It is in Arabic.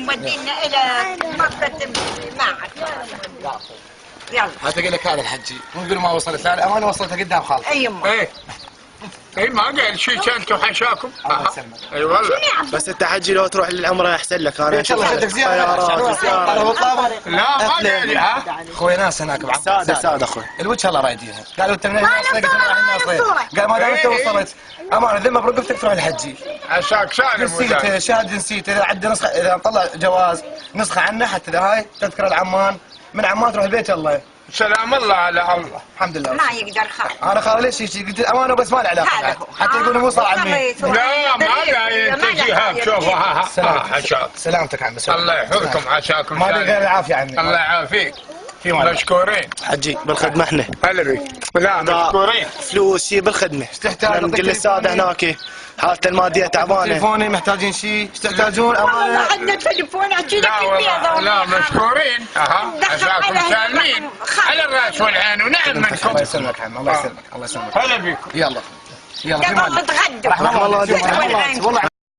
مودينا الى مصر معك. يلا هتقول لك هذا الحجي ونقول ما وصلت، لا الامانه وصلتها قدام خالص. اي يمه اي ما قال شيء كانت وحشاكم. الله يسلمك. اي والله. بس انت حجي لو تروح للعمره احسن لك. انا ان شاء الله شدك زياره. لا ما قال لي. ها اخوي ناس هناك بعد سادة اخوي الوجه الله رايديها. قالوا انت من الناصريه؟ قلت انا رايح الناصريه. قال ما دام انت وصلت امانه ذمه برقبتك تروح الحجي. عساك سالم. جنسيته شهاده جنسيته اذا عنده نسخه، اذا طلع جواز نسخه عنه حتى اذا هاي تذكره العمان، من عمان تروح البيت. الله سلام الله على الله. الحمد لله. ما يقدر خالد. انا خالد ليش قلت الامانه بس ما له علاقه حتى يقولوا مو صار عمي. لا ما قال انت جهاب. شوفها عساك. سلامتك عمي. الله يحفظكم عساكم. ما ادري غير العافيه عمي. الله يعافيك. في مال مشكورين حجي بالخدمه احنا. هلا بك. لا مشكورين. فلوس شي بالخدمه. ايش تحتاج؟ نقول للساده هناك حالته الماديه تعبانه. تليفوني محتاجين شيء، ايش تحتاجون؟ والله عندنا تليفون احكي لك البيضه. لا مشكورين. عساكم سالمين على الراس والعين ونعم منكم. الله يسلمك عمي. الله يسلمك. الله يسلمك. هلا بكم. يلا يلا في يلا مال. تغدوا. رحم الله والله